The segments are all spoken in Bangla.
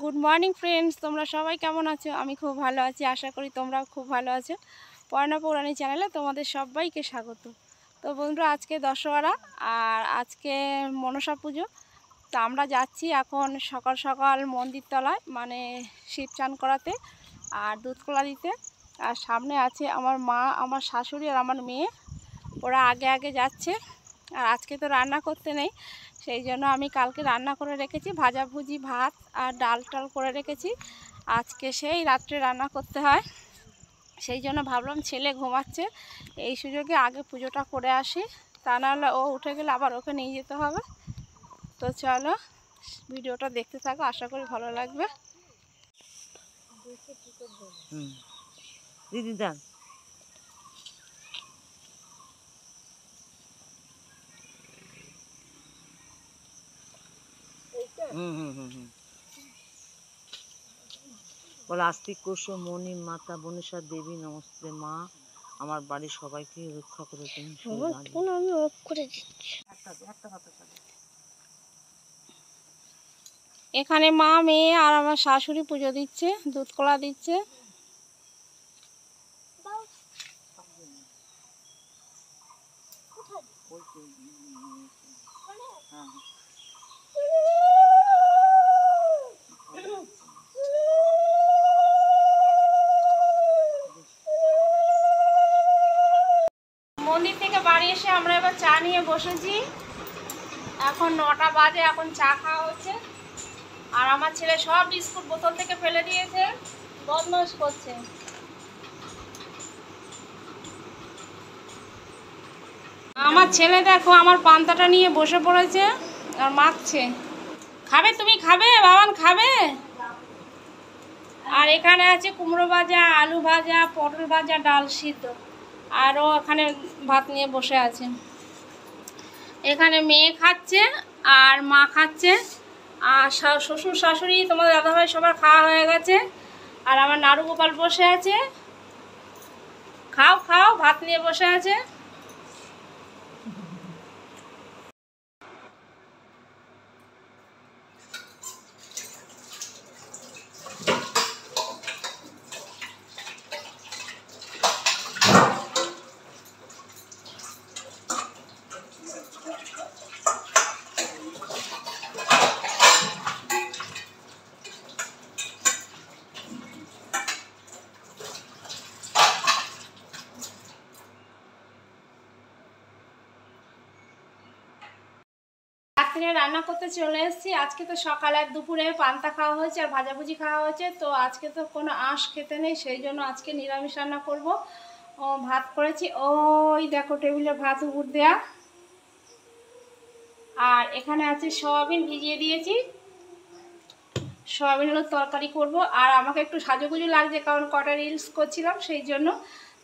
গুড মর্নিং ফ্রেন্ডস, তোমরা সবাই কেমন আছো? আমি খুব ভালো আছি, আশা করি তোমরাও খুব ভালো আছো। পয়না পৌরাণী চ্যানেলে তোমাদের সবাইকে স্বাগত। তো বন্ধুরা, আজকে দশহরা আর আজকে মনসা পুজো। তো আমরা যাচ্ছি এখন সকাল সকাল মন্দির তলায়, মানে শিব চান করাতে আর দুধ কলা দিতে। আর সামনে আছে আমার মা, আমার শাশুড়ি আর আমার মেয়ে, ওরা আগে আগে যাচ্ছে। আর আজকে তো রান্না করতে নেই, সেই জন্য আমি কালকে রান্না করে রেখেছি, ভাজাভুজি ভাত আর ডাল টাল করে রেখেছি। আজকে সেই রাত্রে রান্না করতে হয়, সেই জন্য ভাবলাম ছেলে ঘুমাচ্ছে, এই সুযোগে আগে পুজোটা করে আসি, তা নাহলে ও উঠে গেলে আবার ওকে নিয়ে যেতে হবে। তো চলো ভিডিওটা দেখতে থাকো, আশা করি ভালো লাগবে। দিদি যান বলে আস্তিক কোষ মণি মাতা বনেশ্বর দেবী নমস্তে মা, আমার বাড়ির সবাইকে রক্ষা করে তুমি। আমি অফ করে দিচ্ছি। এখানে মা, মেয়ে আর আমার শাশুড়ি পুজো দিচ্ছে, দুধ কলা দিচ্ছে। মন্দির থেকে বাড়ি এসে আমরা এবার চা নিয়ে বসেছি। এখন 9টা বাজে, এখন চা খাওয়া হচ্ছে। আর আমার ছেলে সব বিস্কুট বোতল থেকে ফেলে দিয়েছে, বদমাশ করছে। আমার ছেলে দেখো আমার পান্তাটা নিয়ে বসে পড়েছে আর মাখছে। খাবে? তুমি খাবে? বাবান খাবে? আর এখানে আছে কুমড়ো ভাজা, আলু ভাজা, পটল ভাজা, ডাল সিদ্ধ। আরও এখানে ভাত নিয়ে বসে আছে। এখানে মেয়ে খাচ্ছে আর মা খাচ্ছে, আর শ্বশুর শাশুড়ি তোমাদের দাদাভাই সবার খাওয়া হয়ে গেছে। আর আমার নাড়ু গোপাল বসে আছে, খাও খাও, ভাত নিয়ে বসে আছে। রাত্রে রান্না করতে চলে এসেছি। আজকে তো সকালে আর দুপুরে পান্তা খাওয়া হয়েছে আর ভাজাভুজি খাওয়া হয়েছে, তো আজকে তো কোনো আঁশ খেতে নেই, সেই জন্য আজকে নিরামিষ রান্না করব। ভাত করেছি, ওই দেখো টেবিলে ভাত উপর দেয়া। আর এখানে আছে সয়াবিন ভিজিয়ে দিয়েছি, সয়াবিন হলো তরকারি করব। আর আমাকে একটু সাজুগুজু লাগছে, কারণ কটা রিলস করছিলাম, সেই জন্য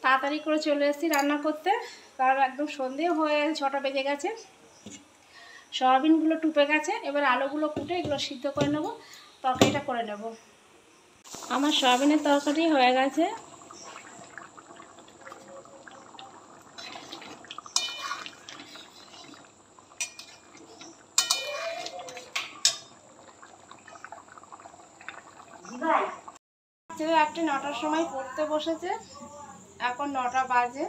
তাড়াতাড়ি করে চলে এসেছি রান্না করতে, কারণ একদম সন্ধে হয়ে 6টা বেজে গেছে। সয়াবিনগুলো টুপে গেছে, এবার আলুগুলো কুটে এগুলো সিদ্ধ করে নেব, তরকারিটা করে নেব। আমার সয়াবিনের তরকারি হয়ে গেছে। রাত্রে 9টার সময় পড়তে বসেছে, এখন 9টা বাজে।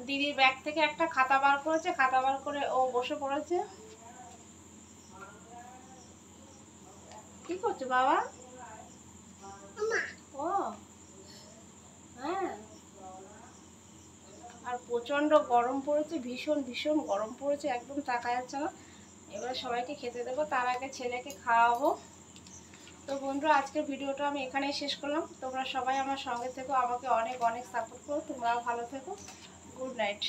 দিদির ব্যাগ থেকে একটা খাতা বার করেছে, খাতা বার করে ও বসে পড়েছে। কি করছো বাবা? ও হ্যাঁ। আর প্রচণ্ড গরম পড়েছে, ভীষণ ভীষণ গরম পড়েছে, একদম তাকা যাচ্ছে না। এবার সবাইকে খেতে দেবো, তার আগে ছেলেকে খাওয়াবো। তো বন্ধুরা, আজকের ভিডিওটা আমি এখানেই শেষ করলাম। তোমরা সবাই আমার সঙ্গে থেকো, আমাকে অনেক অনেক সাপোর্ট করো, তোমরাও ভালো থেকো। Good night.